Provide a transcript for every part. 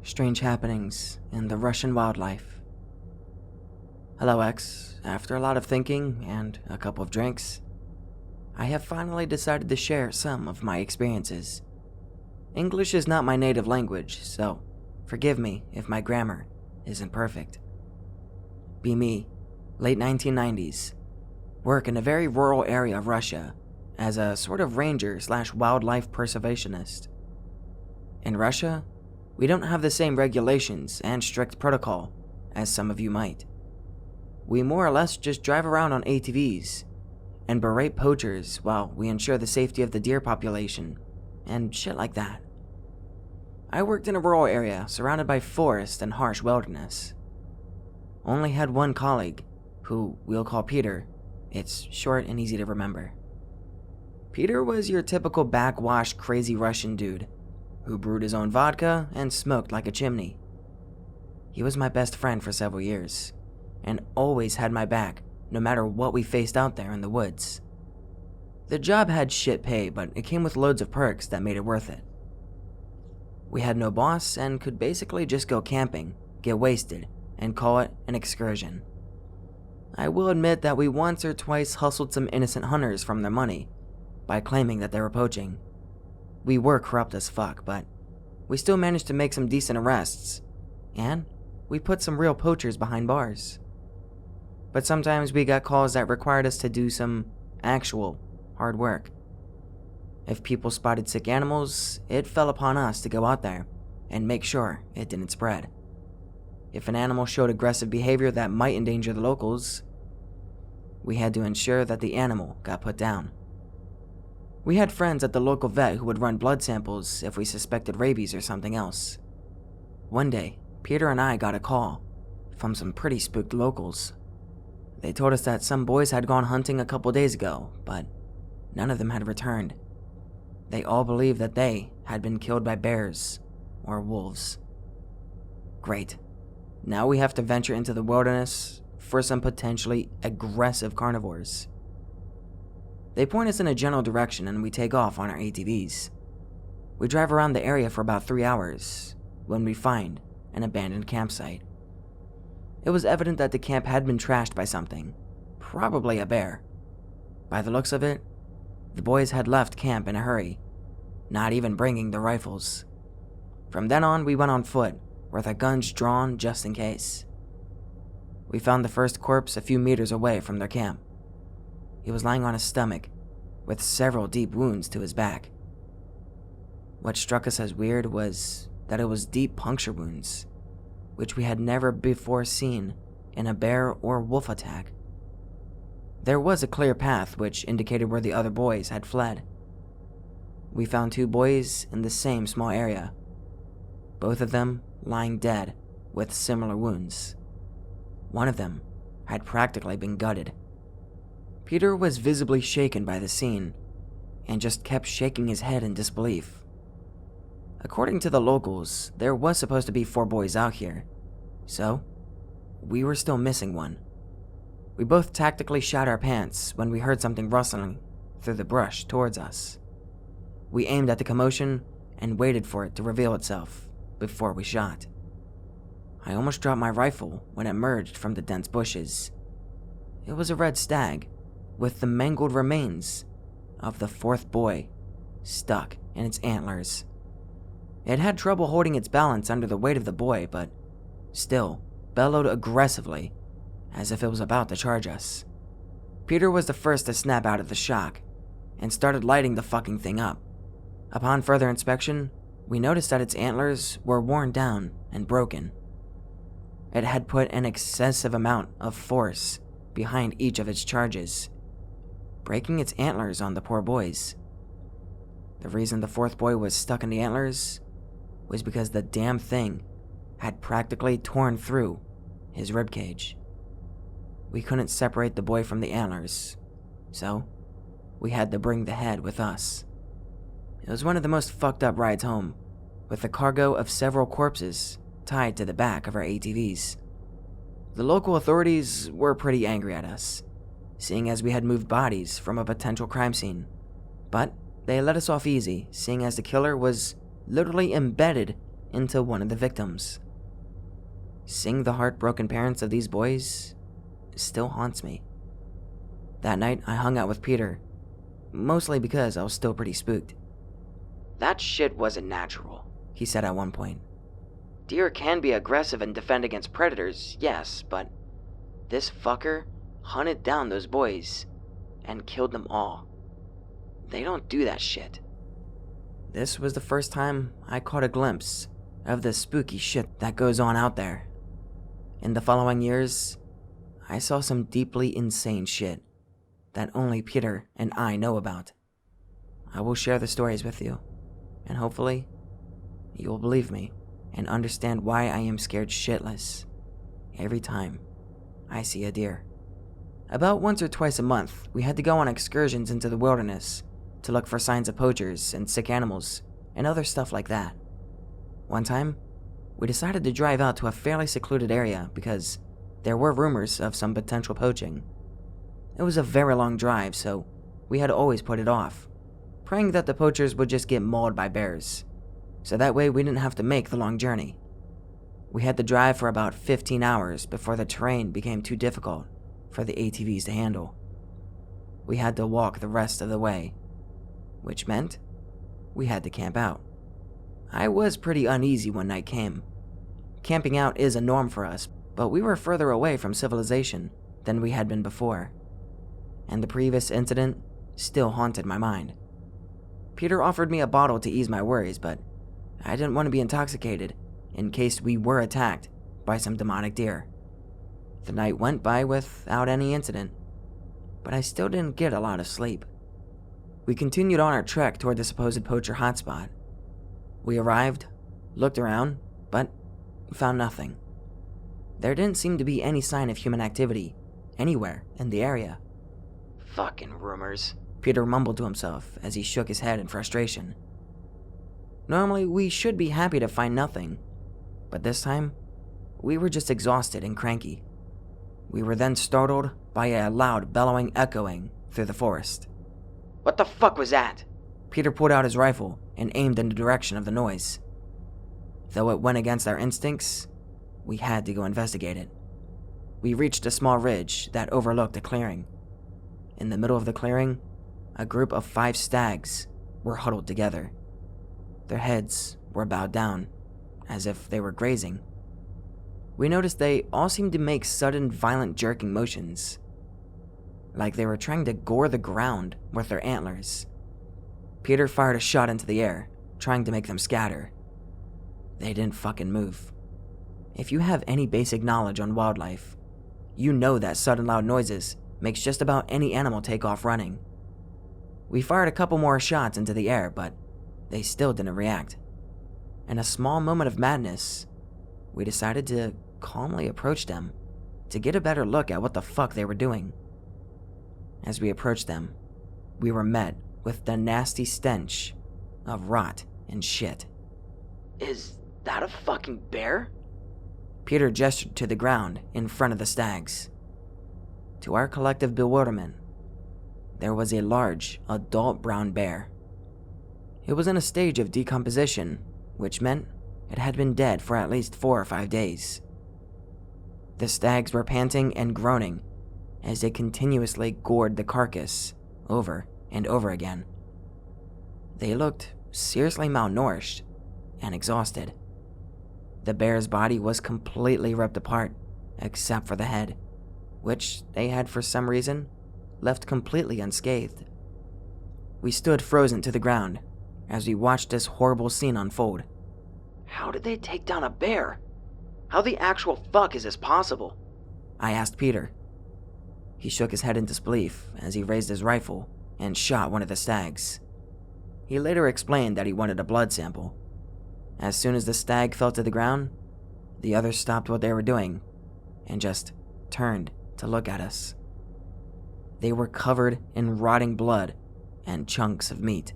Strange happenings in the Russian wildlife. Hello, X. After a lot of thinking and a couple of drinks, I have finally decided to share some of my experiences. English is not my native language, so forgive me if my grammar isn't perfect. Be me, late 1990s, work in a very rural area of Russia as a sort of ranger/wildlife preservationist. In Russia, we don't have the same regulations and strict protocol as some of you might. We more or less just drive around on ATVs and berate poachers while we ensure the safety of the deer population and shit like that. I worked in a rural area surrounded by forest and harsh wilderness. Only had one colleague, who we'll call Peter. It's short and easy to remember. Peter was your typical backwash crazy Russian dude who brewed his own vodka and smoked like a chimney. He was my best friend for several years, and always had my back no matter what we faced out there in the woods. The job had shit pay, but it came with loads of perks that made it worth it. We had no boss and could basically just go camping, get wasted, and call it an excursion. I will admit that we once or twice hustled some innocent hunters from their money by claiming that they were poaching. We were corrupt as fuck, but we still managed to make some decent arrests, and we put some real poachers behind bars. But sometimes we got calls that required us to do some actual hard work. If people spotted sick animals, it fell upon us to go out there and make sure it didn't spread. If an animal showed aggressive behavior that might endanger the locals, we had to ensure that the animal got put down. We had friends at the local vet who would run blood samples if we suspected rabies or something else. One day, Peter and I got a call from some pretty spooked locals. They told us that some boys had gone hunting a couple days ago, but none of them had returned. They all believed that they had been killed by bears or wolves. Great. Now we have to venture into the wilderness for some potentially aggressive carnivores. They point us in a general direction and we take off on our ATVs. We drive around the area for about 3 hours when we find an abandoned campsite. It was evident that the camp had been trashed by something, probably a bear. By the looks of it, the boys had left camp in a hurry, not even bringing their rifles. From then on, we went on foot, with our guns drawn just in case. We found the first corpse a few meters away from their camp. He was lying on his stomach, with several deep wounds to his back. What struck us as weird was that it was deep puncture wounds, which we had never before seen in a bear or wolf attack. There was a clear path which indicated where the other boys had fled. We found 2 boys in the same small area, both of them lying dead with similar wounds. One of them had practically been gutted. Peter was visibly shaken by the scene and just kept shaking his head in disbelief. According to the locals, there was supposed to be 4 boys out here, so we were still missing one. We both tactically shot our pants when we heard something rustling through the brush towards us. We aimed at the commotion and waited for it to reveal itself before we shot. I almost dropped my rifle when it emerged from the dense bushes. It was a red stag with the mangled remains of the 4th boy stuck in its antlers. It had trouble holding its balance under the weight of the boy, but still bellowed aggressively as if it was about to charge us. Peter was the first to snap out of the shock and started lighting the fucking thing up. Upon further inspection, we noticed that its antlers were worn down and broken. It had put an excessive amount of force behind each of its charges, breaking its antlers on the poor boys. The reason the 4th boy was stuck in the antlers was because the damn thing had practically torn through his ribcage. We couldn't separate the boy from the antlers, so we had to bring the head with us. It was one of the most fucked up rides home, with a cargo of several corpses tied to the back of our ATVs. The local authorities were pretty angry at us, seeing as we had moved bodies from a potential crime scene, but they let us off easy, seeing as the killer was literally embedded into one of the victims. Seeing the heartbroken parents of these boys still haunts me. That night, I hung out with Peter, mostly because I was still pretty spooked. "That shit wasn't natural," he said at one point. "Deer can be aggressive and defend against predators, yes, but this fucker hunted down those boys and killed them all. They don't do that shit." This was the first time I caught a glimpse of the spooky shit that goes on out there. In the following years, I saw some deeply insane shit that only Peter and I know about. I will share the stories with you, and hopefully, you will believe me and understand why I am scared shitless every time I see a deer. About once or twice a month, we had to go on excursions into the wilderness to look for signs of poachers and sick animals and other stuff like that. One time, we decided to drive out to a fairly secluded area because there were rumors of some potential poaching. It was a very long drive, so we had always put it off, praying that the poachers would just get mauled by bears, so that way we didn't have to make the long journey. We had to drive for about 15 hours before the terrain became too difficult for the ATVs to handle. We had to walk the rest of the way, which meant we had to camp out. I was pretty uneasy when night came. Camping out is a norm for us, but we were further away from civilization than we had been before, and the previous incident still haunted my mind. Peter offered me a bottle to ease my worries, but I didn't want to be intoxicated in case we were attacked by some demonic deer. The night went by without any incident, but I still didn't get a lot of sleep. We continued on our trek toward the supposed poacher hotspot. We arrived, looked around, but found nothing. There didn't seem to be any sign of human activity anywhere in the area. "Fucking rumors," Peter mumbled to himself as he shook his head in frustration. Normally, we should be happy to find nothing, but this time, we were just exhausted and cranky. We were then startled by a loud bellowing echoing through the forest. "What the fuck was that?" Peter pulled out his rifle and aimed in the direction of the noise. Though it went against our instincts, we had to go investigate it. We reached a small ridge that overlooked a clearing. In the middle of the clearing, a group of 5 stags were huddled together. Their heads were bowed down, as if they were grazing. We noticed they all seemed to make sudden, violent jerking motions, like they were trying to gore the ground with their antlers. Peter fired a shot into the air, trying to make them scatter. They didn't fucking move. If you have any basic knowledge on wildlife, you know that sudden loud noises makes just about any animal take off running. We fired a couple more shots into the air, but they still didn't react. In a small moment of madness, we decided to calmly approach them to get a better look at what the fuck they were doing. As we approached them, we were met with the nasty stench of rot and shit. "Is that a fucking bear?" Peter gestured to the ground in front of the stags. To our collective bewilderment, there was a large, adult brown bear. It was in a stage of decomposition, which meant it had been dead for at least 4 or 5 days. The stags were panting and groaning as they continuously gored the carcass over and over again. They looked seriously malnourished and exhausted. The bear's body was completely ripped apart, except for the head, which they had for some reason left completely unscathed. We stood frozen to the ground as we watched this horrible scene unfold. "How did they take down a bear? How the actual fuck is this possible?" I asked Peter. He shook his head in disbelief as he raised his rifle and shot one of the stags. He later explained that he wanted a blood sample. As soon as the stag fell to the ground, the others stopped what they were doing and just turned to look at us. They were covered in rotting blood and chunks of meat.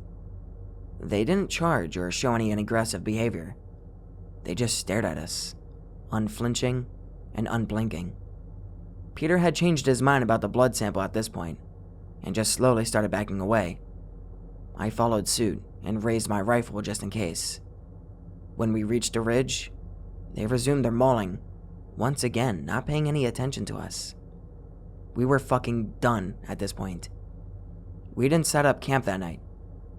They didn't charge or show any aggressive behavior. They just stared at us, unflinching and unblinking. Peter had changed his mind about the blood sample at this point and just slowly started backing away. I followed suit and raised my rifle just in case. When we reached the ridge, they resumed their mauling, once again not paying any attention to us. We were fucking done at this point. We didn't set up camp that night,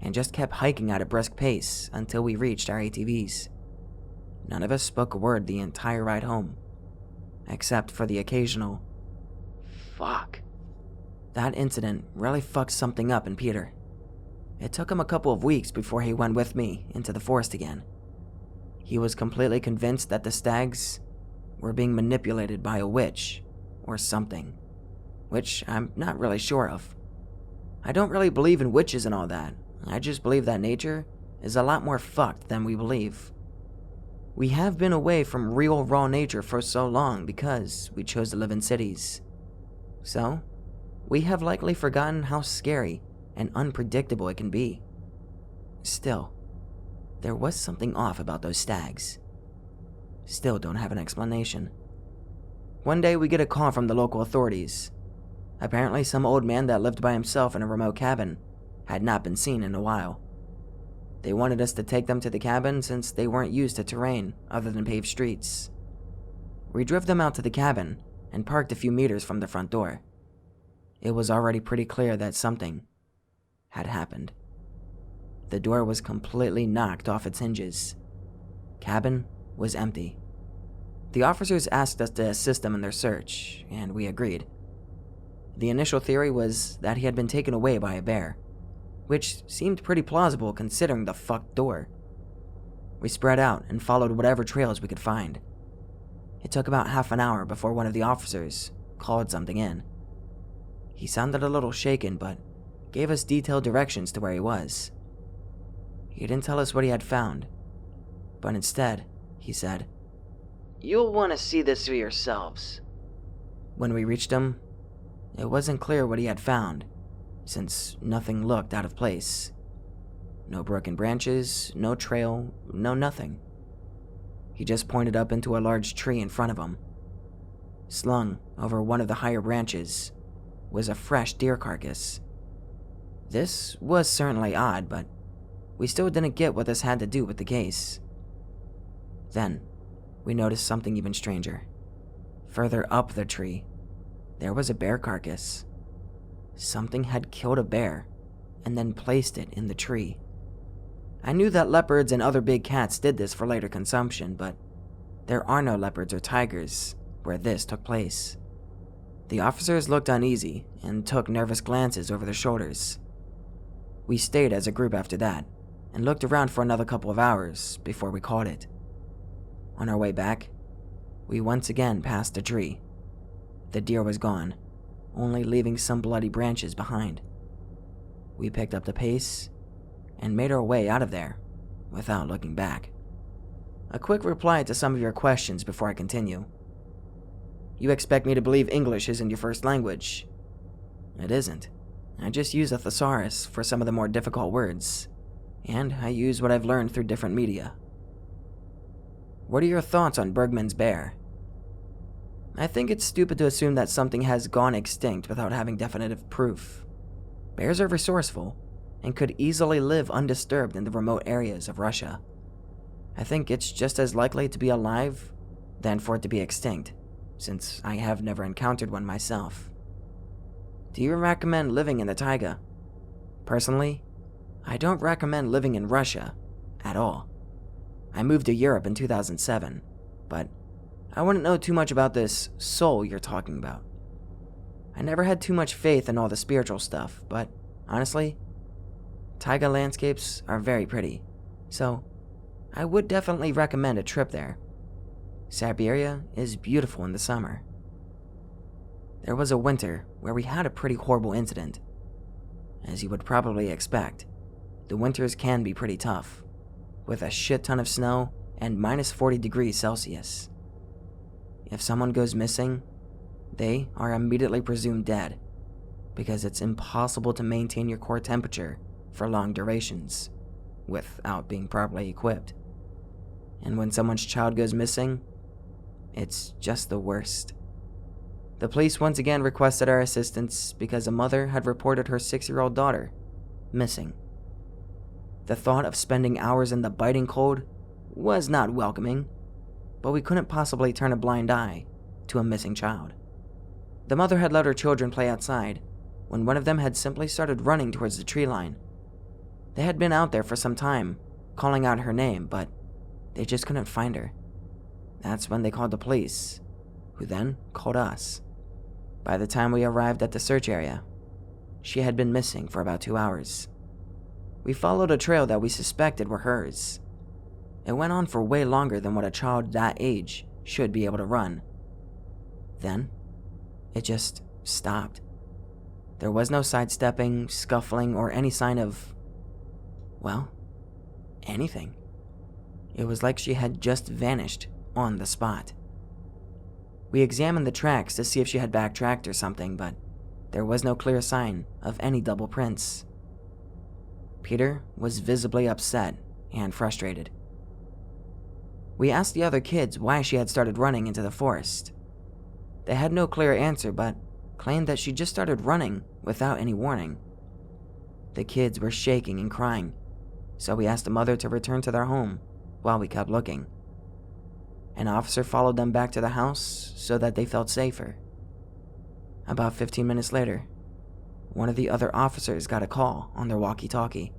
and just kept hiking at a brisk pace until we reached our ATVs. None of us spoke a word the entire ride home, except for the occasional, "Fuck." That incident really fucked something up in Peter. It took him a couple of weeks before he went with me into the forest again. He was completely convinced that the stags were being manipulated by a witch or something, which I'm not really sure of. I don't really believe in witches and all that. I just believe that nature is a lot more fucked than we believe. We have been away from real raw nature for so long because we chose to live in cities. So, we have likely forgotten how scary and unpredictable it can be. Still, there was something off about those stags. Still don't have an explanation. One day we get a call from the local authorities. Apparently some old man that lived by himself in a remote cabin had not been seen in a while. They wanted us to take them to the cabin since they weren't used to terrain other than paved streets. We drove them out to the cabin and parked a few meters from the front door. It was already pretty clear that something had happened. The door was completely knocked off its hinges. Cabin was empty. The officers asked us to assist them in their search, and we agreed. The initial theory was that he had been taken away by a bear, which seemed pretty plausible considering the fucked door. We spread out and followed whatever trails we could find. It took about half an hour before one of the officers called something in. He sounded a little shaken, but gave us detailed directions to where he was. He didn't tell us what he had found, but instead, he said, "You'll want to see this for yourselves." When we reached him, it wasn't clear what he had found, since nothing looked out of place. No broken branches, no trail, no nothing. He just pointed up into a large tree in front of him. Slung over one of the higher branches was a fresh deer carcass. This was certainly odd, but we still didn't get what this had to do with the case. Then, we noticed something even stranger. Further up the tree, there was a bear carcass. Something had killed a bear and then placed it in the tree. I knew that leopards and other big cats did this for later consumption, but there are no leopards or tigers where this took place. The officers looked uneasy and took nervous glances over their shoulders. We stayed as a group after that and looked around for another couple of hours before we called it. On our way back, we once again passed the tree. The deer was gone, only leaving some bloody branches behind. We picked up the pace and made our way out of there without looking back. A quick reply to some of your questions before I continue. You expect me to believe English isn't your first language? It isn't. I just use a thesaurus for some of the more difficult words, and I use what I've learned through different media. What are your thoughts on Bergman's bear? I think it's stupid to assume that something has gone extinct without having definitive proof. Bears are resourceful and could easily live undisturbed in the remote areas of Russia. I think it's just as likely to be alive than for it to be extinct, since I have never encountered one myself. Do you recommend living in the taiga? Personally, I don't recommend living in Russia at all. I moved to Europe in 2007, but I wouldn't know too much about this soul you're talking about. I never had too much faith in all the spiritual stuff, but honestly, taiga landscapes are very pretty, so I would definitely recommend a trip there. Siberia is beautiful in the summer. There was a winter where we had a pretty horrible incident. As you would probably expect, the winters can be pretty tough, with a shit ton of snow and minus 40 degrees Celsius. If someone goes missing, they are immediately presumed dead, because it's impossible to maintain your core temperature for long durations without being properly equipped. And when someone's child goes missing, it's just the worst. The police once again requested our assistance because a mother had reported her 6-year-old daughter missing. The thought of spending hours in the biting cold was not welcoming, but we couldn't possibly turn a blind eye to a missing child. The mother had let her children play outside when one of them had simply started running towards the tree line. They had been out there for some time, calling out her name, but they just couldn't find her. That's when they called the police, who then called us. By the time we arrived at the search area, she had been missing for about 2 hours. We followed a trail that we suspected were hers. It went on for way longer than what a child that age should be able to run. Then, it just stopped. There was no sidestepping, scuffling, or any sign of, well, anything. It was like she had just vanished on the spot. We examined the tracks to see if she had backtracked or something, but there was no clear sign of any double prints. Peter was visibly upset and frustrated. We asked the other kids why she had started running into the forest. They had no clear answer, but claimed that she just started running without any warning. The kids were shaking and crying, so we asked the mother to return to their home while we kept looking. An officer followed them back to the house so that they felt safer. About 15 minutes later, one of the other officers got a call on their walkie-talkie.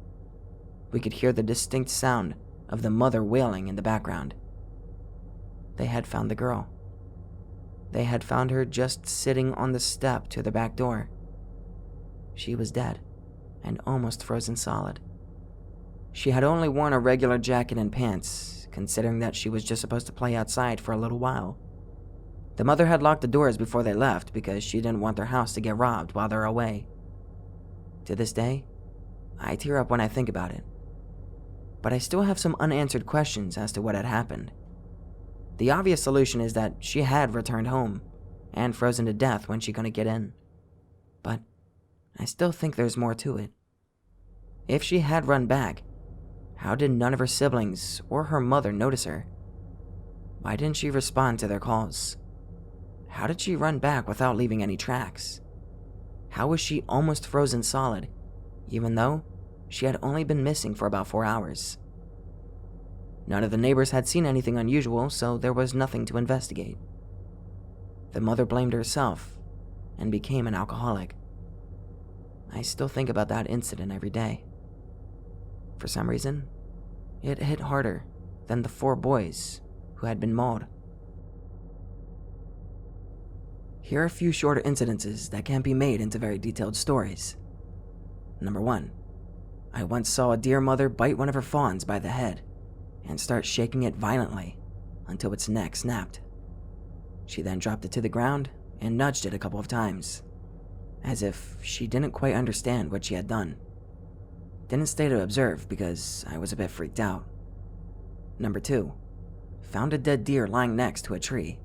We could hear the distinct sound of the mother wailing in the background. They had found the girl. They had found her just sitting on the step to the back door. She was dead and almost frozen solid. She had only worn a regular jacket and pants, considering that she was just supposed to play outside for a little while. The mother had locked the doors before they left because she didn't want their house to get robbed while they're away. To this day, I tear up when I think about it. But I still have some unanswered questions as to what had happened. The obvious solution is that she had returned home and frozen to death when she couldn't get in. But I still think there's more to it. If she had run back, how did none of her siblings or her mother notice her? Why didn't she respond to their calls? How did she run back without leaving any tracks? How was she almost frozen solid, even though she had only been missing for about 4 hours? None of the neighbors had seen anything unusual, so there was nothing to investigate. The mother blamed herself and became an alcoholic. I still think about that incident every day. For some reason, it hit harder than the 4 boys who had been mauled. Here are a few shorter incidences that can be made into very detailed stories. Number 1. I once saw a deer mother bite one of her fawns by the head and start shaking it violently until its neck snapped. She then dropped it to the ground and nudged it a couple of times, as if she didn't quite understand what she had done. Didn't stay to observe because I was a bit freaked out. Number 2. Found a dead deer lying next to a tree.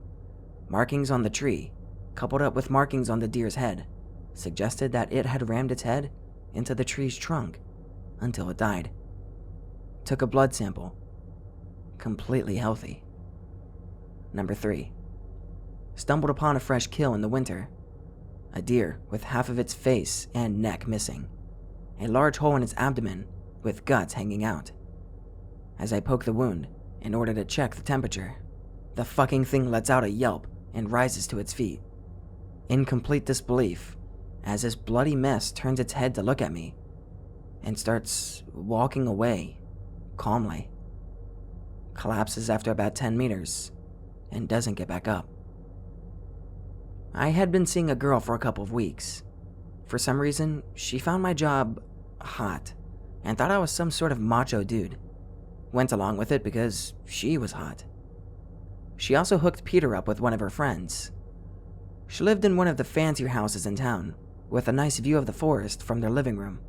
Markings on the tree, coupled up with markings on the deer's head, suggested that it had rammed its head into the tree's trunk until it died. Took a blood sample. Completely healthy. Number 3. Stumbled upon a fresh kill in the winter. A deer with half of its face and neck missing. A large hole in its abdomen with guts hanging out. As I poke the wound in order to check the temperature, the fucking thing lets out a yelp and rises to its feet. In complete disbelief, as this bloody mess turns its head to look at me and starts walking away calmly. Collapses after about 10 meters and doesn't get back up. I had been seeing a girl for a couple of weeks. For some reason, she found my job hot and thought I was some sort of macho dude. Went along with it because she was hot. She also hooked Peter up with one of her friends. She lived in one of the fancier houses in town, with a nice view of the forest from their living room.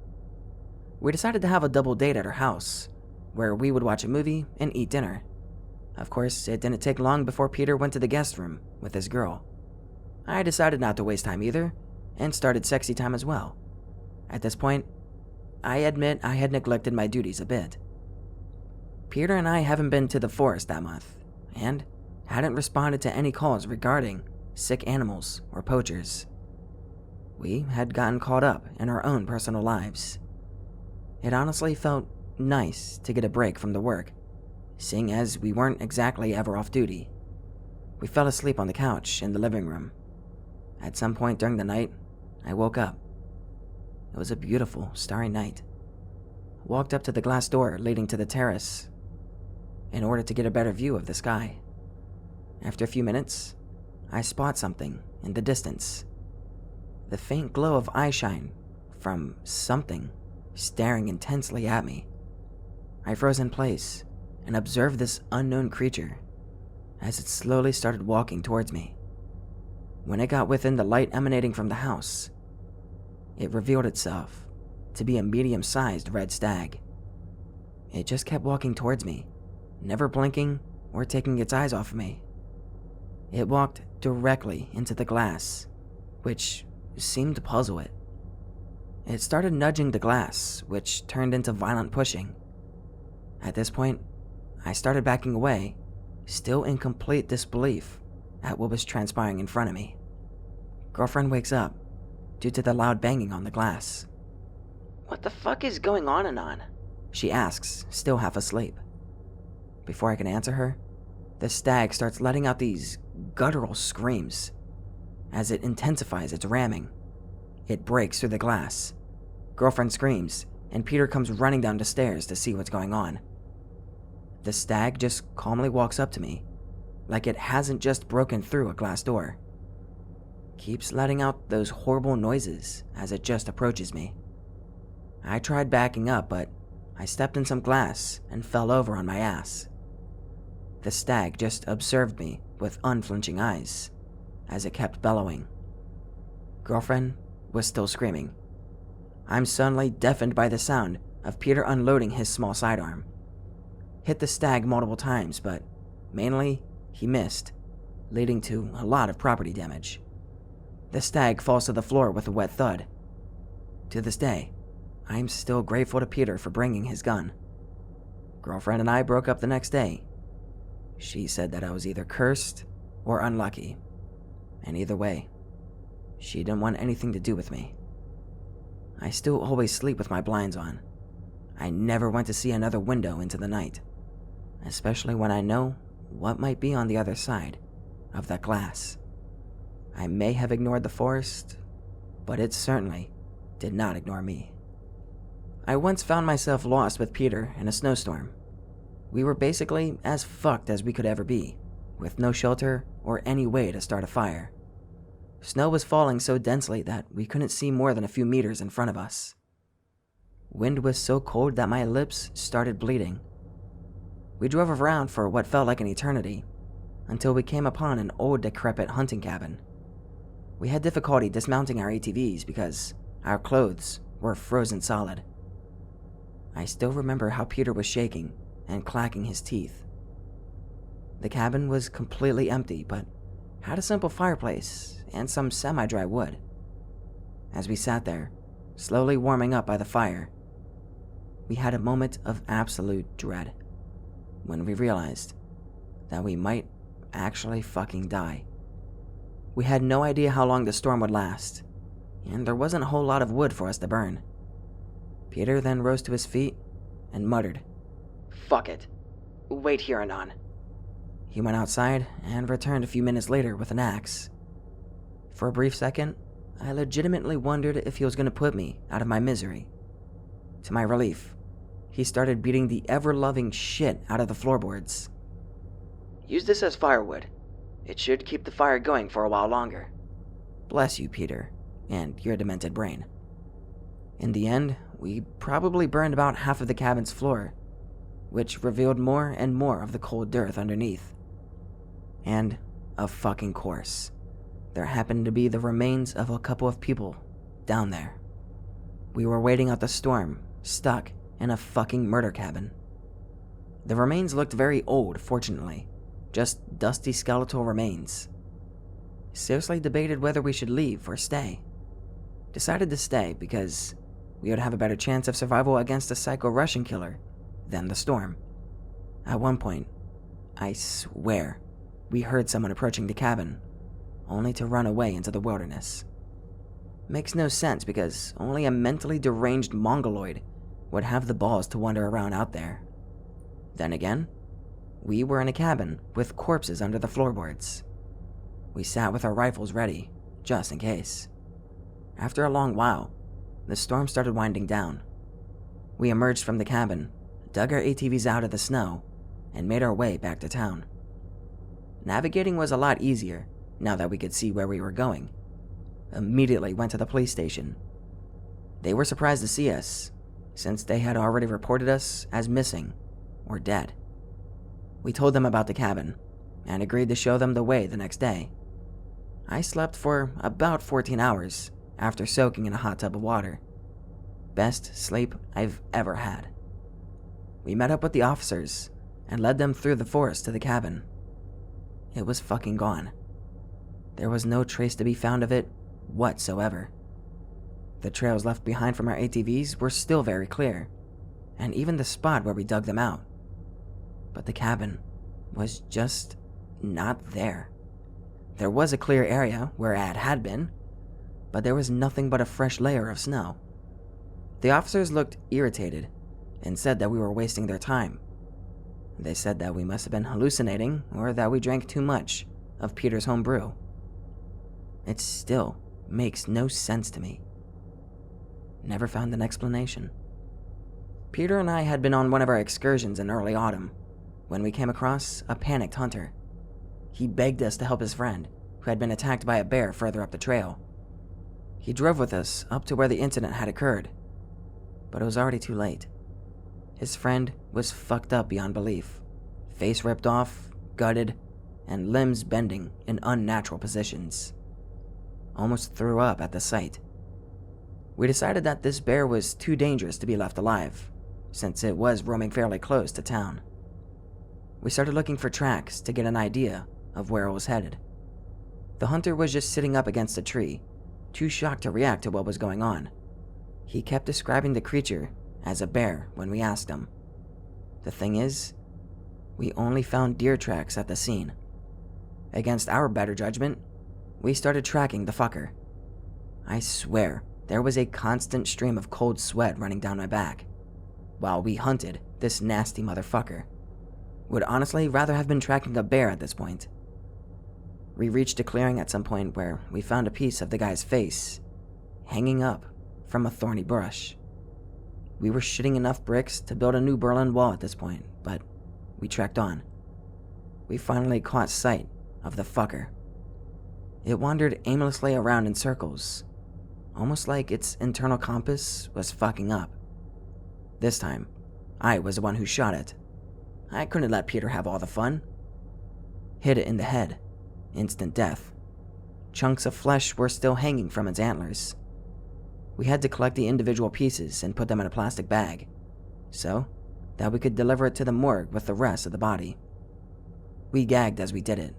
We decided to have a double date at her house, where we would watch a movie and eat dinner. Of course, it didn't take long before Peter went to the guest room with his girl. I decided not to waste time either, and started sexy time as well. At this point, I admit I had neglected my duties a bit. Peter and I haven't been to the forest that month, and hadn't responded to any calls regarding sick animals or poachers. We had gotten caught up in our own personal lives. It honestly felt nice to get a break from the work seeing as we weren't exactly ever off duty. We fell asleep on the couch in the living room. At some point during the night, I woke up. It was a beautiful, starry night. Walked up to the glass door leading to the terrace in order to get a better view of the sky. After a few minutes, I spot something in the distance. The faint glow of eyeshine from something staring intensely at me. I froze in place and observed this unknown creature as it slowly started walking towards me. When it got within the light emanating from the house, it revealed itself to be a medium-sized red stag. It just kept walking towards me, never blinking or taking its eyes off of me. It walked directly into the glass, which seemed to puzzle it. It started nudging the glass, which turned into violent pushing. At this point, I started backing away, still in complete disbelief at what was transpiring in front of me. Girlfriend wakes up due to the loud banging on the glass. "What the fuck is going on, Anon?" she asks, still half asleep. Before I can answer her, the stag starts letting out these guttural screams. As it intensifies its ramming, it breaks through the glass. Girlfriend screams, and Peter comes running down the stairs to see what's going on. The stag just calmly walks up to me, like it hasn't just broken through a glass door. Keeps letting out those horrible noises as it just approaches me. I tried backing up, but I stepped in some glass and fell over on my ass. The stag just observed me with unflinching eyes as it kept bellowing. Girlfriend was still screaming. I'm suddenly deafened by the sound of Peter unloading his small sidearm. Hit the stag multiple times, but mainly he missed, leading to a lot of property damage. The stag falls to the floor with a wet thud. To this day, I'm still grateful to Peter for bringing his gun. Girlfriend and I broke up the next day. She said that I was either cursed or unlucky, and either way, she didn't want anything to do with me. I still always sleep with my blinds on. I never went to see another window into the night, especially when I know what might be on the other side of that glass. I may have ignored the forest, but it certainly did not ignore me. I once found myself lost with Peter in a snowstorm. We were basically as fucked as we could ever be, with no shelter or any way to start a fire. Snow was falling so densely that we couldn't see more than a few meters in front of us. Wind was so cold that my lips started bleeding. We drove around for what felt like an eternity, until we came upon an old decrepit hunting cabin. We had difficulty dismounting our ATVs because our clothes were frozen solid. I still remember how Peter was shaking and clacking his teeth. The cabin was completely empty, but had a simple fireplace and some semi-dry wood. As we sat there, slowly warming up by the fire, we had a moment of absolute dread when we realized that we might actually fucking die. We had no idea how long the storm would last, and there wasn't a whole lot of wood for us to burn. Peter then rose to his feet and muttered, "Fuck it. Wait here, Anon." He went outside and returned a few minutes later with an axe. For a brief second, I legitimately wondered if he was going to put me out of my misery. To my relief, he started beating the ever-loving shit out of the floorboards. "Use this as firewood. It should keep the fire going for a while longer." Bless you, Peter, and your demented brain. In the end, we probably burned about half of the cabin's floor, which revealed more and more of the cold dirt underneath. And, of fucking course, there happened to be the remains of a couple of people down there. We were waiting out the storm, stuck in a fucking murder cabin. The remains looked very old, fortunately, just dusty skeletal remains. Seriously debated whether we should leave or stay. Decided to stay because we would have a better chance of survival against a psycho Russian killer than the storm. At one point, I swear, we heard someone approaching the cabin, only to run away into the wilderness. Makes no sense because only a mentally deranged mongoloid would have the balls to wander around out there. Then again, We were in a cabin with corpses under the floorboards. We sat with our rifles ready, just in case. After a long while, the storm started winding down. We emerged from the cabin, dug our ATVs out of the snow, and made our way back to town. Navigating was a lot easier now that we could see where we were going. Immediately went to the police station. They were surprised to see us, since they had already reported us as missing or dead. We told them about the cabin and agreed to show them the way the next day. I slept for about 14 hours after soaking in a hot tub of water. Best sleep I've ever had. We met up with the officers and led them through the forest to the cabin. It was fucking gone. There was no trace to be found of it whatsoever. The trails left behind from our ATVs were still very clear, and even the spot where we dug them out. But the cabin was just not there. There was a clear area where it had been, but there was nothing but a fresh layer of snow. The officers looked irritated and said that we were wasting their time. They said that we must have been hallucinating or that we drank too much of Peter's home brew. It still makes no sense to me. Never found an explanation. Peter and I had been on one of our excursions in early autumn when we came across a panicked hunter. He begged us to help his friend, who had been attacked by a bear further up the trail. He drove with us up to where the incident had occurred, but it was already too late. His friend was fucked up beyond belief, face ripped off, gutted, and limbs bending in unnatural positions. Almost threw up at the sight. We decided that this bear was too dangerous to be left alive, since it was roaming fairly close to town. We started looking for tracks to get an idea of where it was headed. The hunter was just sitting up against a tree, too shocked to react to what was going on. He kept describing the creature as a bear when we asked him. The thing is, we only found deer tracks at the scene. Against our better judgment, we started tracking the fucker. I swear, there was a constant stream of cold sweat running down my back. While we hunted this nasty motherfucker. Would honestly rather have been tracking a bear at this point. We reached a clearing at some point where we found a piece of the guy's face hanging up from a thorny bush. We were shitting enough bricks to build a new Berlin Wall at this point, but we trekked on. We finally caught sight of the fucker. It wandered aimlessly around in circles, almost like its internal compass was fucking up. This time, I was the one who shot it. I couldn't let Peter have all the fun. Hit it in the head. Instant death. Chunks of flesh were still hanging from its antlers. We had to collect the individual pieces and put them in a plastic bag, so that we could deliver it to the morgue with the rest of the body. We gagged as we did it.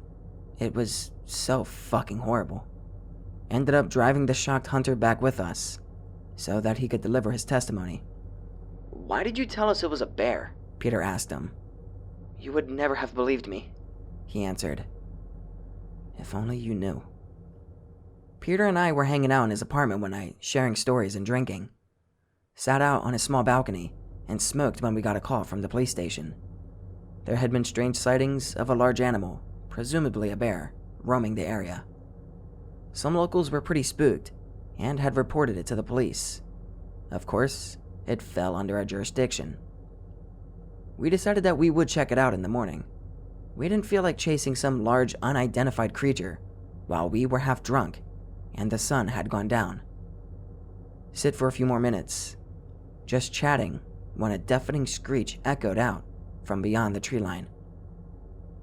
It was so fucking horrible. Ended up driving the shocked hunter back with us, so that he could deliver his testimony. "Why did you tell us it was a bear?" Peter asked him. "You would never have believed me," he answered. "If only you knew." Peter and I were hanging out in his apartment one night, sharing stories and drinking. Sat out on his small balcony and smoked when we got a call from the police station. There had been strange sightings of a large animal, presumably a bear, roaming the area. Some locals were pretty spooked and had reported it to the police. Of course, it fell under our jurisdiction. We decided that we would check it out in the morning. We didn't feel like chasing some large unidentified creature while we were half drunk and the sun had gone down. Sit for a few more minutes, just chatting, when a deafening screech echoed out from beyond the tree line.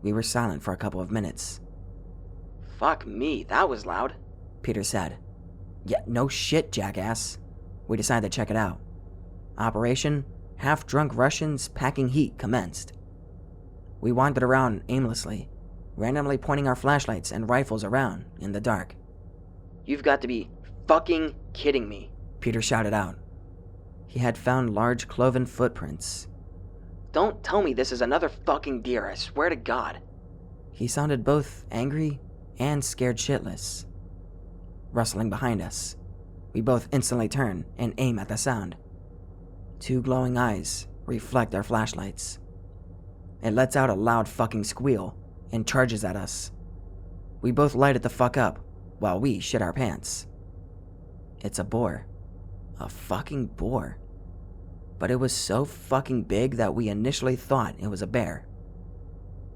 We were silent for a couple of minutes. "Fuck me, that was loud," Peter said. "Yeah, no shit, jackass." We decided to check it out. Operation Half-Drunk Russians Packing Heat commenced. We wandered around aimlessly, randomly pointing our flashlights and rifles around in the dark. "You've got to be fucking kidding me," Peter shouted out. He had found large cloven footprints. "Don't tell me this is another fucking deer, I swear to God." He sounded both angry and scared shitless. Rustling behind us, we both instantly turn and aim at the sound. Two glowing eyes reflect our flashlights. It lets out a loud fucking squeal and charges at us. We both light it the fuck up while we shit our pants. It's a boar. A fucking boar. But it was so fucking big that we initially thought it was a bear.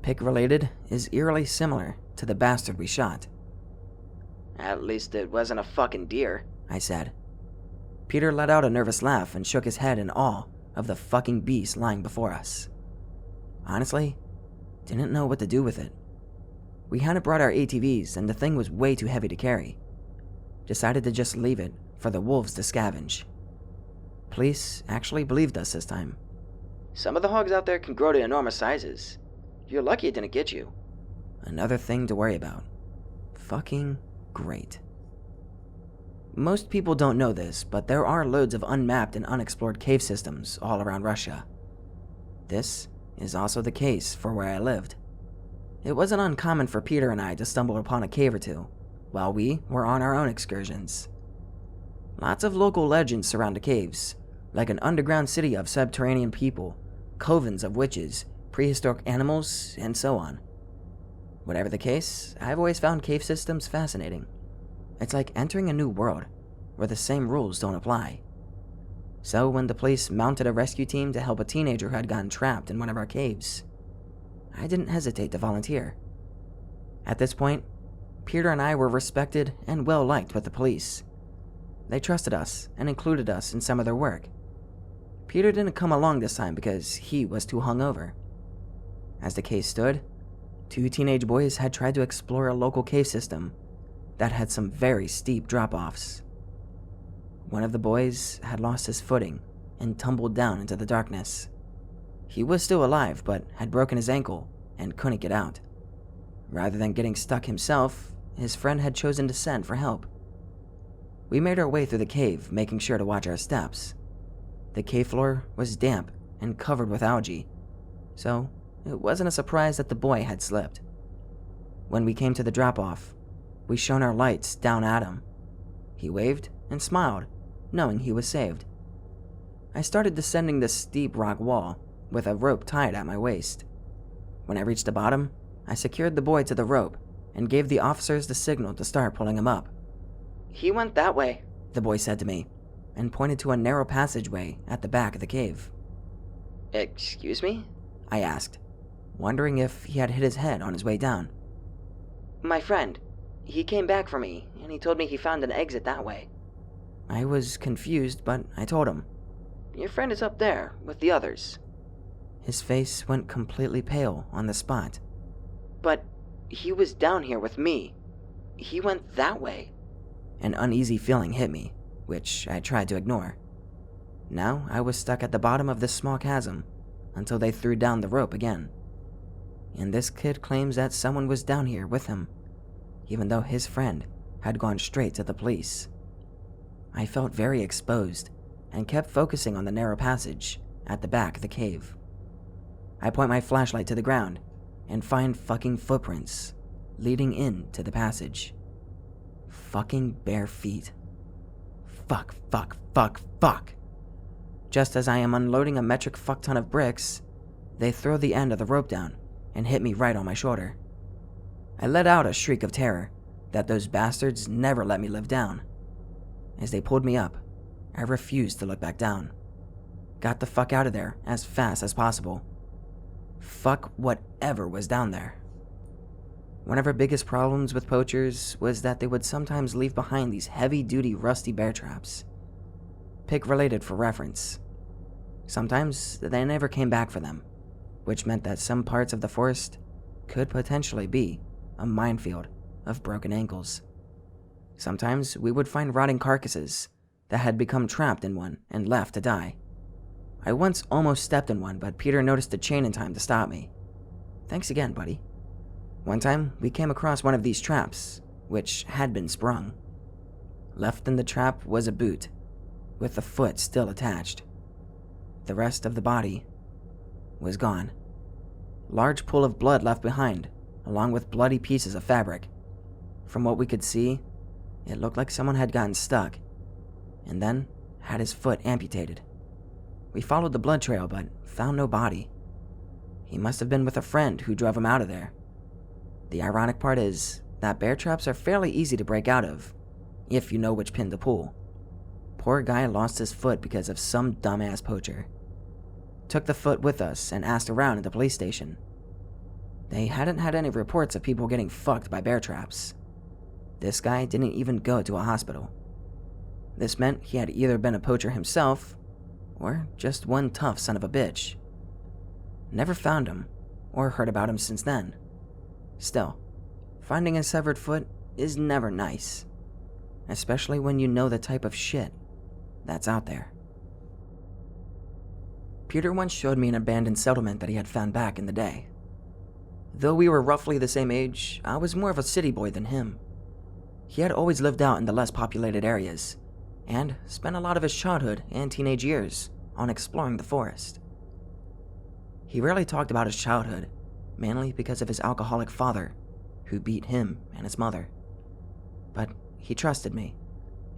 Pig related is eerily similar to the bastard we shot. At least it wasn't a fucking deer, I said. Peter let out a nervous laugh and shook his head in awe of the fucking beast lying before us. Honestly, didn't know what to do with it. We hadn't brought our ATVs and the thing was way too heavy to carry. Decided to just leave it for the wolves to scavenge. Police actually believed us this time. Some of the hogs out there can grow to enormous sizes. You're lucky it didn't get you. Another thing to worry about. Fucking great. Most people don't know this, but there are loads of unmapped and unexplored cave systems all around Russia. This is also the case for where I lived. It wasn't uncommon for Peter and I to stumble upon a cave or two while we were on our own excursions. Lots of local legends surround the caves, like an underground city of subterranean people, covens of witches, prehistoric animals, and so on. Whatever the case, I've always found cave systems fascinating. It's like entering a new world, where the same rules don't apply. So when the police mounted a rescue team to help a teenager who had gotten trapped in one of our caves, I didn't hesitate to volunteer. At this point, Peter and I were respected and well-liked with the police. They trusted us and included us in some of their work. Peter didn't come along this time because he was too hungover. As the case stood, 2 teenage boys had tried to explore a local cave system that had some very steep drop-offs. One of the boys had lost his footing and tumbled down into the darkness. He was still alive, but had broken his ankle and couldn't get out. Rather than getting stuck himself, his friend had chosen to send for help. We made our way through the cave, making sure to watch our steps. The cave floor was damp and covered with algae, so it wasn't a surprise that the boy had slipped. When we came to the drop-off, we shone our lights down at him. He waved and smiled, knowing he was saved. I started descending the steep rock wall with a rope tied at my waist. When I reached the bottom, I secured the boy to the rope and gave the officers the signal to start pulling him up. He went that way, the boy said to me, and pointed to a narrow passageway at the back of the cave. Excuse me? I asked, wondering if he had hit his head on his way down. My friend. He came back for me, and he told me he found an exit that way. I was confused, but I told him. Your friend is up there, with the others. His face went completely pale on the spot. But he was down here with me. He went that way. An uneasy feeling hit me, which I tried to ignore. Now I was stuck at the bottom of this small chasm until they threw down the rope again. And this kid claims that someone was down here with him, even though his friend had gone straight to the police. I felt very exposed and kept focusing on the narrow passage at the back of the cave. I point my flashlight to the ground and find fucking footprints leading into the passage. Fucking bare feet. Fuck, fuck, fuck, fuck. Just as I am unloading a metric fuck ton of bricks, they throw the end of the rope down and hit me right on my shoulder. I let out a shriek of terror that those bastards never let me live down. As they pulled me up, I refused to look back down. Got the fuck out of there as fast as possible. Fuck whatever was down there. One of our biggest problems with poachers was that they would sometimes leave behind these heavy-duty rusty bear traps. Pig related for reference. Sometimes they never came back for them, which meant that some parts of the forest could potentially be a minefield of broken ankles. Sometimes we would find rotting carcasses that had become trapped in one and left to die. I once almost stepped in one, but Peter noticed the chain in time to stop me. Thanks again, buddy. One time, we came across one of these traps, which had been sprung. Left in the trap was a boot, with the foot still attached. The rest of the body was gone. Large pool of blood left behind, along with bloody pieces of fabric. From what we could see, it looked like someone had gotten stuck, and then had his foot amputated. We followed the blood trail, but found no body. He must have been with a friend who drove him out of there. The ironic part is that bear traps are fairly easy to break out of, if you know which pin to pull. Poor guy lost his foot because of some dumbass poacher. Took the foot with us and asked around at the police station. They hadn't had any reports of people getting fucked by bear traps. This guy didn't even go to a hospital. This meant he had either been a poacher himself, or just one tough son of a bitch. Never found him, or heard about him since then. Still, finding a severed foot is never nice, especially when you know the type of shit that's out there. Peter once showed me an abandoned settlement that he had found back in the day. Though we were roughly the same age, I was more of a city boy than him. He had always lived out in the less populated areas, and spent a lot of his childhood and teenage years on exploring the forest. He rarely talked about his childhood, mainly because of his alcoholic father, who beat him and his mother. But he trusted me,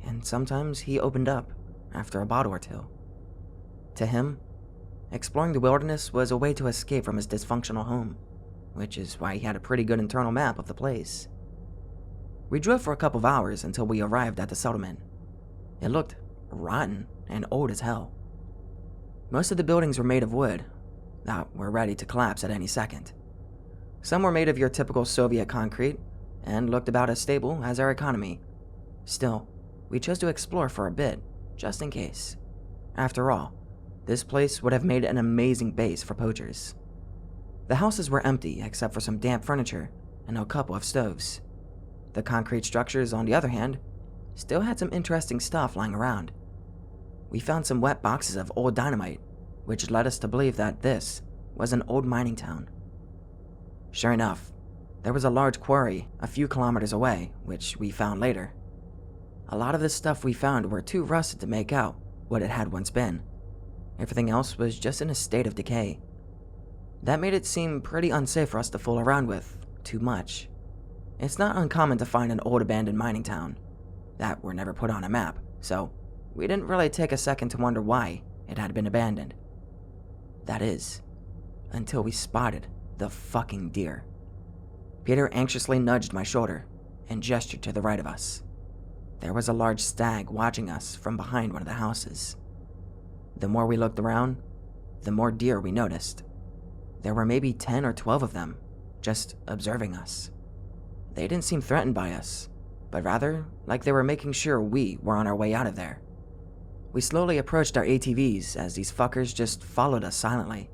and sometimes he opened up after a bottle or two. To him, exploring the wilderness was a way to escape from his dysfunctional home, which is why he had a pretty good internal map of the place. We drove for a couple of hours until we arrived at the settlement. It looked rotten and old as hell. Most of the buildings were made of wood that were ready to collapse at any second. Some were made of your typical Soviet concrete and looked about as stable as our economy. Still, we chose to explore for a bit, just in case. After all, this place would have made an amazing base for poachers. The houses were empty except for some damp furniture and a couple of stoves. The concrete structures, on the other hand, still had some interesting stuff lying around. We found some wet boxes of old dynamite, which led us to believe that this was an old mining town. Sure enough, there was a large quarry a few kilometers away, which we found later. A lot of the stuff we found were too rusted to make out what it had once been. Everything else was just in a state of decay. That made it seem pretty unsafe for us to fool around with too much. It's not uncommon to find an old abandoned mining town that were never put on a map, so we didn't really take a second to wonder why it had been abandoned. That is, until we spotted the fucking deer. Peter anxiously nudged my shoulder and gestured to the right of us. There was a large stag watching us from behind one of the houses. The more we looked around, the more deer we noticed. There were maybe 10 or 12 of them, just observing us. They didn't seem threatened by us, but rather like they were making sure we were on our way out of there. We slowly approached our ATVs as these fuckers just followed us silently,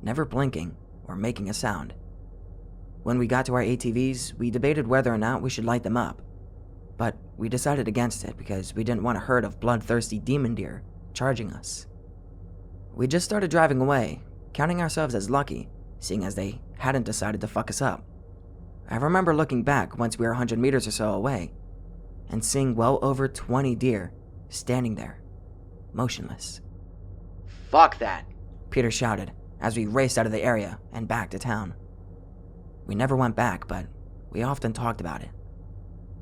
never blinking or making a sound. When we got to our ATVs, we debated whether or not we should light them up, but we decided against it because we didn't want a herd of bloodthirsty demon deer charging us. We just started driving away, counting ourselves as lucky, seeing as they hadn't decided to fuck us up. I remember looking back once we were 100 meters or so away, and seeing well over 20 deer standing there, motionless. "Fuck that!" Peter shouted as we raced out of the area and back to town. We never went back, but we often talked about it.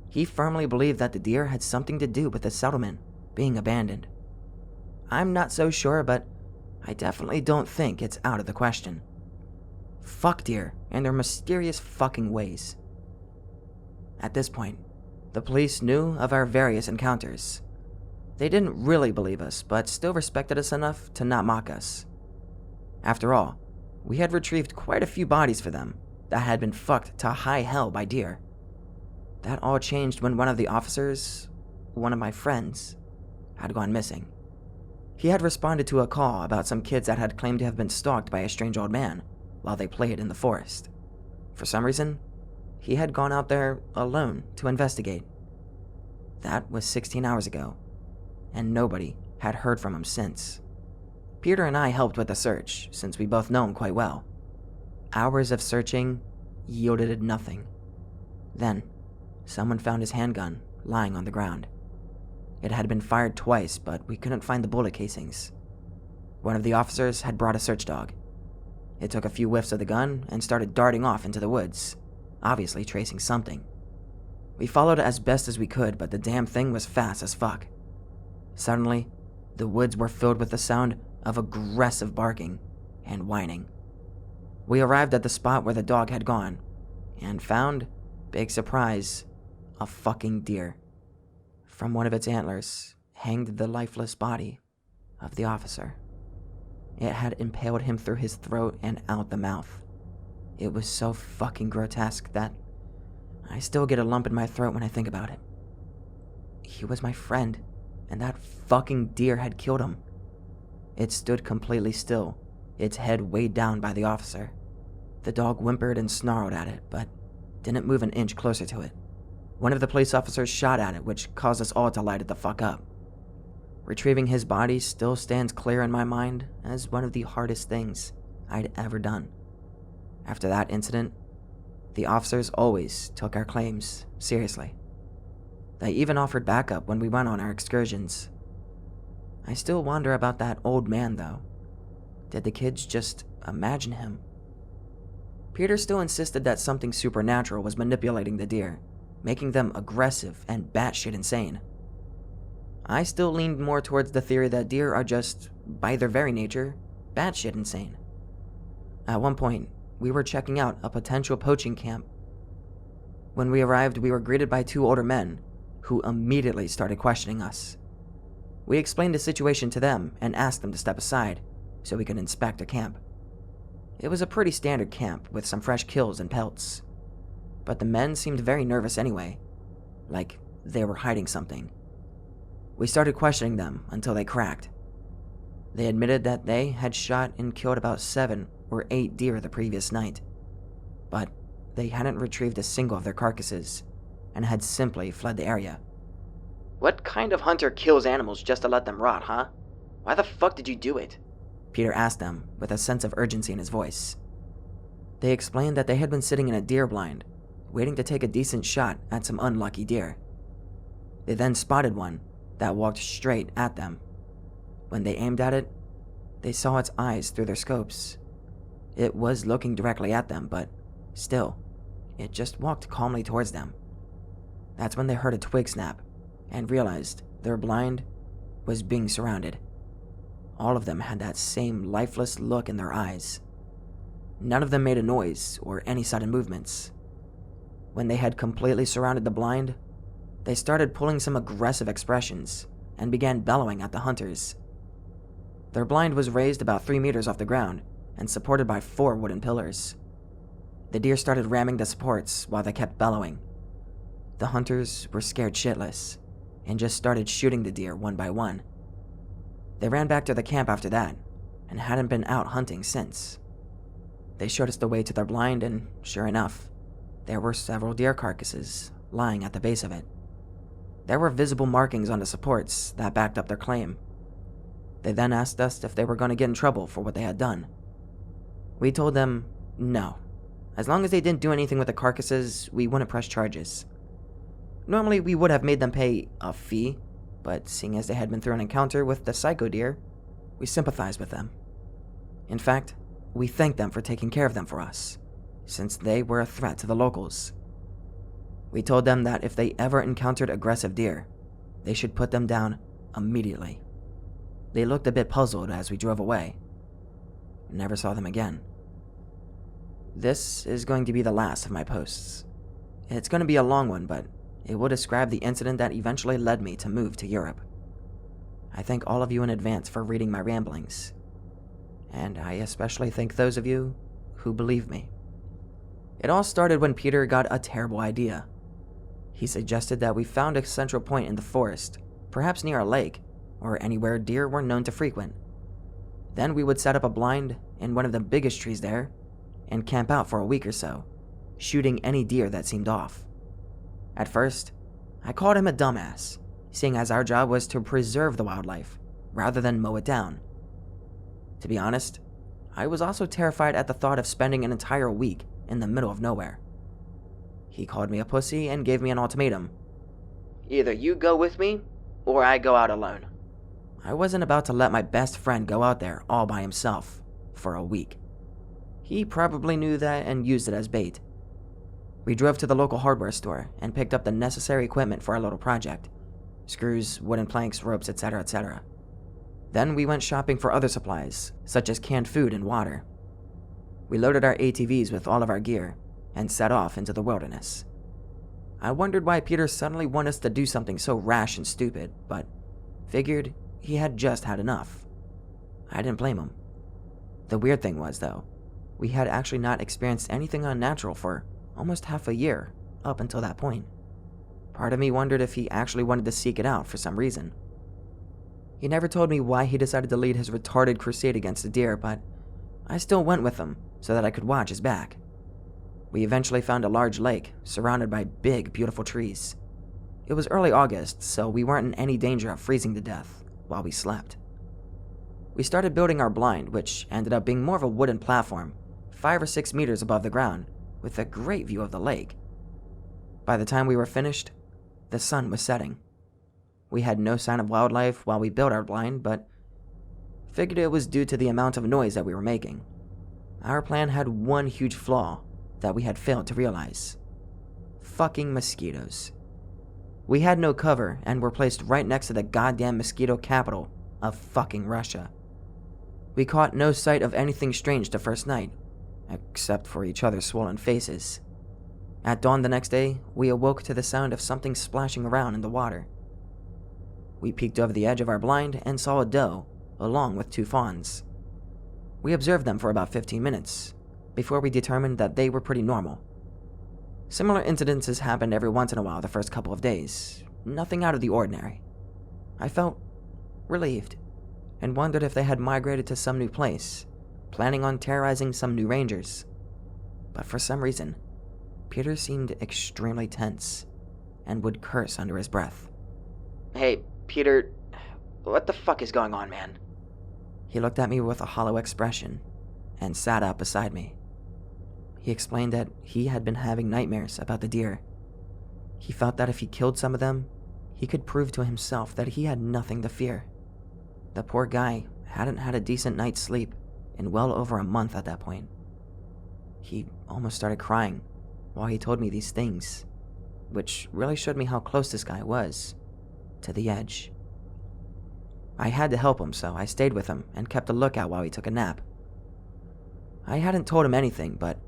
He firmly believed that the deer had something to do with the settlement being abandoned. I'm not so sure, but I definitely don't think it's out of the question. Fuck deer and their mysterious fucking ways. At this point, the police knew of our various encounters. They didn't really believe us, but still respected us enough to not mock us. After all, we had retrieved quite a few bodies for them that had been fucked to high hell by deer. That all changed when one of the officers, one of my friends, had gone missing. He had responded to a call about some kids that had claimed to have been stalked by a strange old man while they played in the forest. For some reason, he had gone out there alone to investigate. That was 16 hours ago, and nobody had heard from him since. Peter and I helped with the search, since we both know him quite well. Hours of searching yielded nothing. Then, someone found his handgun lying on the ground. It had been fired twice, but we couldn't find the bullet casings. One of the officers had brought a search dog. It took a few whiffs of the gun and started darting off into the woods, obviously tracing something. We followed it as best as we could, but the damn thing was fast as fuck. Suddenly, the woods were filled with the sound of aggressive barking and whining. We arrived at the spot where the dog had gone and found, big surprise, a fucking deer. From one of its antlers hanged the lifeless body of the officer. It had impaled him through his throat and out the mouth. It was so fucking grotesque that I still get a lump in my throat when I think about it. He was my friend, and that fucking deer had killed him. It stood completely still, its head weighed down by the officer. The dog whimpered and snarled at it, but didn't move an inch closer to it. One of the police officers shot at it, which caused us all to light it the fuck up. Retrieving his body still stands clear in my mind as one of the hardest things I'd ever done. After that incident, the officers always took our claims seriously. They even offered backup when we went on our excursions. I still wonder about that old man, though. Did the kids just imagine him? Peter still insisted that something supernatural was manipulating the deer, making them aggressive and batshit insane. I still leaned more towards the theory that deer are just, by their very nature, batshit insane. At one point, we were checking out a potential poaching camp. When we arrived, we were greeted by two older men, who immediately started questioning us. We explained the situation to them and asked them to step aside so we could inspect a camp. It was a pretty standard camp with some fresh kills and pelts, but the men seemed very nervous anyway, like they were hiding something. We started questioning them until they cracked. They admitted that they had shot and killed about 7 or 8 deer the previous night, but they hadn't retrieved a single of their carcasses and had simply fled the area. "What kind of hunter kills animals just to let them rot, huh? Why the fuck did you do it?" Peter asked them with a sense of urgency in his voice. They explained that they had been sitting in a deer blind, waiting to take a decent shot at some unlucky deer. They then spotted one that walked straight at them. When they aimed at it, they saw its eyes through their scopes. It was looking directly at them, but still, it just walked calmly towards them. That's when they heard a twig snap and realized their blind was being surrounded. All of them had that same lifeless look in their eyes. None of them made a noise or any sudden movements. When they had completely surrounded the blind, they started pulling some aggressive expressions and began bellowing at the hunters. Their blind was raised about 3 meters off the ground and supported by 4 wooden pillars. The deer started ramming the supports while they kept bellowing. The hunters were scared shitless and just started shooting the deer one by one. They ran back to the camp after that and hadn't been out hunting since. They showed us the way to their blind, and sure enough, there were several deer carcasses lying at the base of it. There were visible markings on the supports that backed up their claim. They then asked us if they were going to get in trouble for what they had done. We told them no. As long as they didn't do anything with the carcasses, we wouldn't press charges. Normally, we would have made them pay a fee, but seeing as they had been through an encounter with the psycho deer, we sympathized with them. In fact, we thanked them for taking care of them for us, since they were a threat to the locals. We told them that if they ever encountered aggressive deer, they should put them down immediately. They looked a bit puzzled as we drove away. Never saw them again. This is going to be the last of my posts. It's going to be a long one, but it will describe the incident that eventually led me to move to Europe. I thank all of you in advance for reading my ramblings, and I especially thank those of you who believe me. It all started when Peter got a terrible idea. He suggested that we found a central point in the forest, perhaps near a lake, or anywhere deer were known to frequent. Then we would set up a blind in one of the biggest trees there, and camp out for a week or so, shooting any deer that seemed off. At first, I called him a dumbass, seeing as our job was to preserve the wildlife, rather than mow it down. To be honest, I was also terrified at the thought of spending an entire week in the middle of nowhere. He called me a pussy and gave me an ultimatum. Either you go with me, or I go out alone. I wasn't about to let my best friend go out there all by himself for a week. He probably knew that and used it as bait. We drove to the local hardware store and picked up the necessary equipment for our little project. Screws, wooden planks, ropes, etc., etc. Then we went shopping for other supplies, such as canned food and water. We loaded our ATVs with all of our gear and set off into the wilderness. I wondered why Peter suddenly wanted us to do something so rash and stupid, but figured he had just had enough. I didn't blame him. The weird thing was, though, we had actually not experienced anything unnatural for almost half a year up until that point. Part of me wondered if he actually wanted to seek it out for some reason. He never told me why he decided to lead his retarded crusade against the deer, but I still went with him so that I could watch his back. We eventually found a large lake surrounded by big, beautiful trees. It was early August, so we weren't in any danger of freezing to death while we slept. We started building our blind, which ended up being more of a wooden platform, 5 or 6 meters above the ground, with a great view of the lake. By the time we were finished, the sun was setting. We had no sign of wildlife while we built our blind, but figured it was due to the amount of noise that we were making. Our plan had one huge flaw that we had failed to realize. Fucking mosquitoes. We had no cover and were placed right next to the goddamn mosquito capital of fucking Russia. We caught no sight of anything strange the first night, except for each other's swollen faces. At dawn the next day, we awoke to the sound of something splashing around in the water. We peeked over the edge of our blind and saw a doe, along with 2 fawns. We observed them for about 15 minutes, before we determined that they were pretty normal. Similar incidences happened every once in a while the first couple of days, nothing out of the ordinary. I felt relieved, and wondered if they had migrated to some new place, planning on terrorizing some new rangers. But for some reason, Peter seemed extremely tense, and would curse under his breath. "Hey, Peter, what the fuck is going on, man?" He looked at me with a hollow expression, and sat up beside me. He explained that he had been having nightmares about the deer. He felt that if he killed some of them, he could prove to himself that he had nothing to fear. The poor guy hadn't had a decent night's sleep in well over a month at that point. He almost started crying while he told me these things, which really showed me how close this guy was to the edge. I had to help him, so I stayed with him and kept a lookout while he took a nap. I hadn't told him anything, but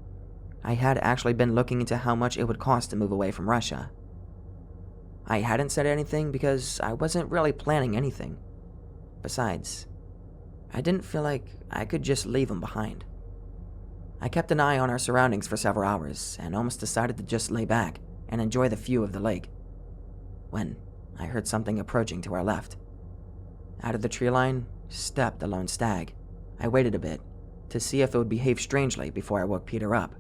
I had actually been looking into how much it would cost to move away from Russia. I hadn't said anything because I wasn't really planning anything. Besides, I didn't feel like I could just leave him behind. I kept an eye on our surroundings for several hours and almost decided to just lay back and enjoy the view of the lake, when I heard something approaching to our left. Out of the tree line stepped a lone stag. I waited a bit to see if it would behave strangely before I woke Peter up.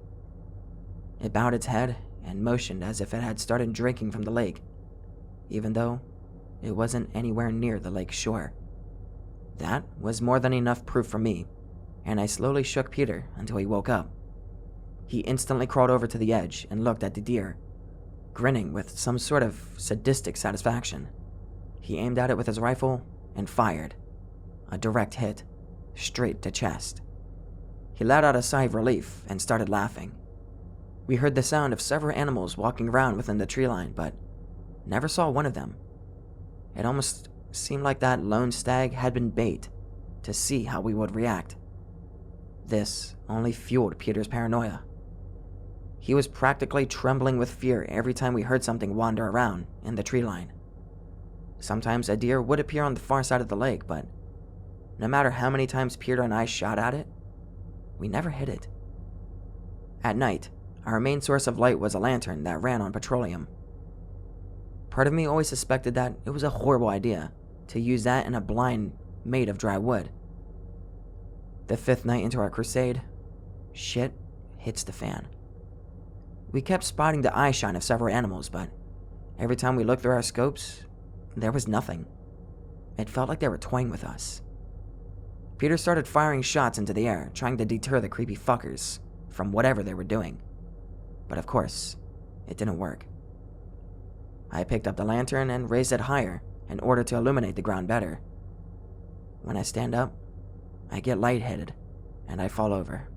It bowed its head and motioned as if it had started drinking from the lake, even though it wasn't anywhere near the lake's shore. That was more than enough proof for me, and I slowly shook Peter until he woke up. He instantly crawled over to the edge and looked at the deer, grinning with some sort of sadistic satisfaction. He aimed at it with his rifle and fired. A direct hit, straight to chest. He let out a sigh of relief and started laughing. We heard the sound of several animals walking around within the tree line, but never saw one of them. It almost seemed like that lone stag had been bait to see how we would react. This only fueled Peter's paranoia. He was practically trembling with fear every time we heard something wander around in the tree line. Sometimes a deer would appear on the far side of the lake, but no matter how many times Peter and I shot at it, we never hit it. At night, our main source of light was a lantern that ran on petroleum. Part of me always suspected that it was a horrible idea to use that in a blind made of dry wood. The 5th night into our crusade, shit hits the fan. We kept spotting the eye shine of several animals, but every time we looked through our scopes, there was nothing. It felt like they were toying with us. Peter started firing shots into the air, trying to deter the creepy fuckers from whatever they were doing. But of course, it didn't work. I picked up the lantern and raised it higher in order to illuminate the ground better. When I stand up, I get lightheaded and I fall over.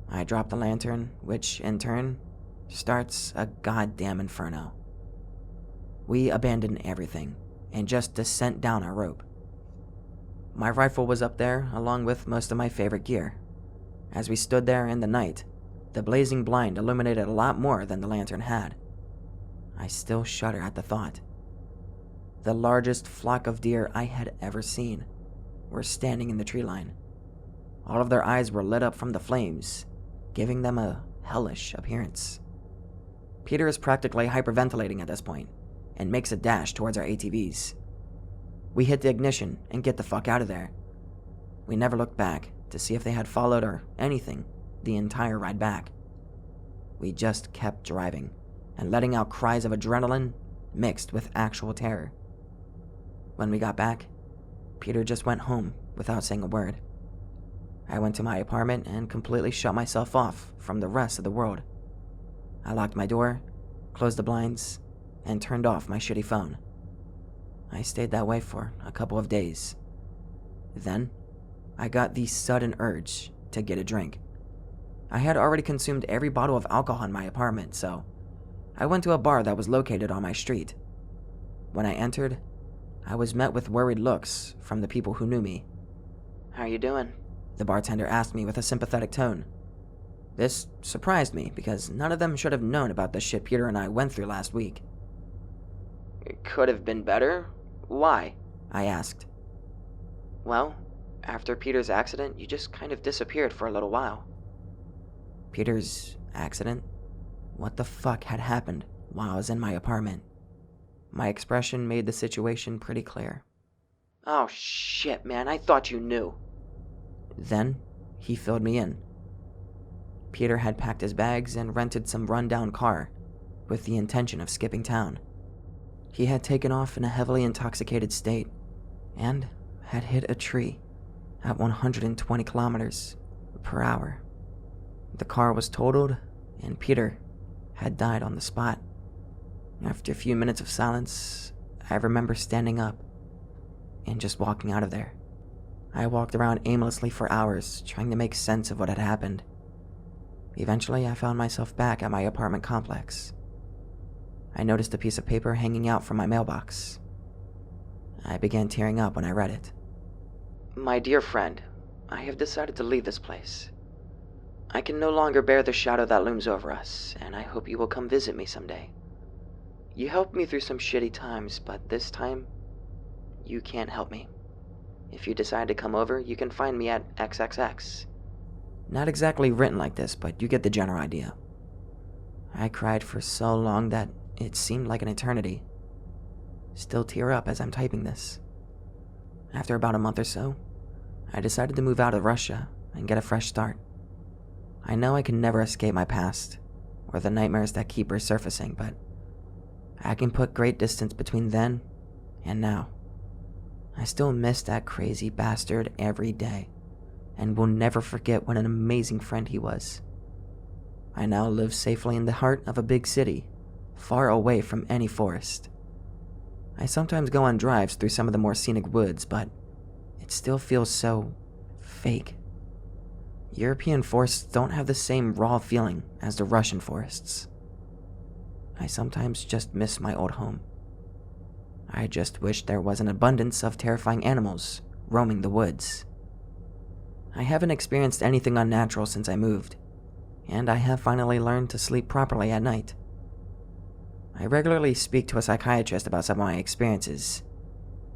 I drop the lantern, which in turn starts a goddamn inferno. We abandoned everything and just descent down our rope. My rifle was up there along with most of my favorite gear. As we stood there in the night, the blazing blind illuminated a lot more than the lantern had. I still shudder at the thought. The largest flock of deer I had ever seen were standing in the tree line. All of their eyes were lit up from the flames, giving them a hellish appearance. Peter is practically hyperventilating at this point and makes a dash towards our ATVs. We hit the ignition and get the fuck out of there. We never looked back to see if they had followed or anything the entire ride back. We just kept driving and letting out cries of adrenaline mixed with actual terror. When we got back, Peter just went home without saying a word. I went to my apartment and completely shut myself off from the rest of the world. I locked my door, closed the blinds, and turned off my shitty phone. I stayed that way for a couple of days. Then, I got the sudden urge to get a drink. I had already consumed every bottle of alcohol in my apartment, so I went to a bar that was located on my street. When I entered, I was met with worried looks from the people who knew me. "How you doing?" the bartender asked me with a sympathetic tone. This surprised me because none of them should have known about the shit Peter and I went through last week. "It could have been better? Why?" I asked. "Well, after Peter's accident, you just kind of disappeared for a little while." Peter's accident? What the fuck had happened while I was in my apartment? My expression made the situation pretty clear. "Oh shit, man, I thought you knew." Then, he filled me in. Peter had packed his bags and rented some rundown car with the intention of skipping town. He had taken off in a heavily intoxicated state and had hit a tree at 120 kilometers per hour. The car was totaled and Peter had died on the spot. After a few minutes of silence, I remember standing up and just walking out of there. I walked around aimlessly for hours, trying to make sense of what had happened. Eventually, I found myself back at my apartment complex. I noticed a piece of paper hanging out from my mailbox. I began tearing up when I read it. "My dear friend, I have decided to leave this place. I can no longer bear the shadow that looms over us, and I hope you will come visit me someday. You helped me through some shitty times, but this time, you can't help me. If you decide to come over, you can find me at XXX. Not exactly written like this, but you get the general idea. I cried for so long that it seemed like an eternity. Still tear up as I'm typing this. After about a month or so, I decided to move out of Russia and get a fresh start. I know I can never escape my past, or the nightmares that keep resurfacing, but I can put great distance between then and now. I still miss that crazy bastard every day, and will never forget what an amazing friend he was. I now live safely in the heart of a big city, far away from any forest. I sometimes go on drives through some of the more scenic woods, but it still feels so fake. European forests don't have the same raw feeling as the Russian forests. I sometimes just miss my old home. I just wish there was an abundance of terrifying animals roaming the woods. I haven't experienced anything unnatural since I moved, and I have finally learned to sleep properly at night. I regularly speak to a psychiatrist about some of my experiences,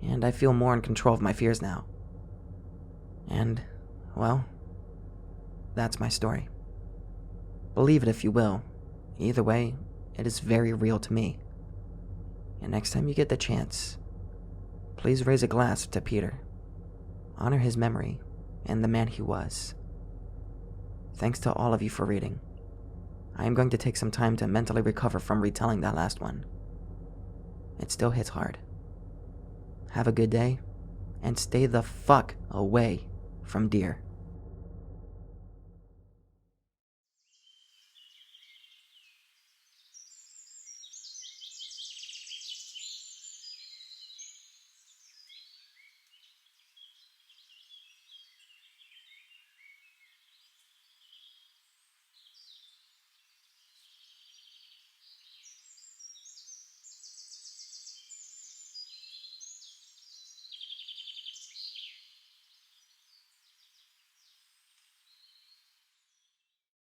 and I feel more in control of my fears now. And, well, that's my story. Believe it if you will. Either way, it is very real to me. And next time you get the chance, please raise a glass to Peter. Honor his memory and the man he was. Thanks to all of you for reading. I am going to take some time to mentally recover from retelling that last one. It still hits hard. Have a good day, and stay the fuck away from deer.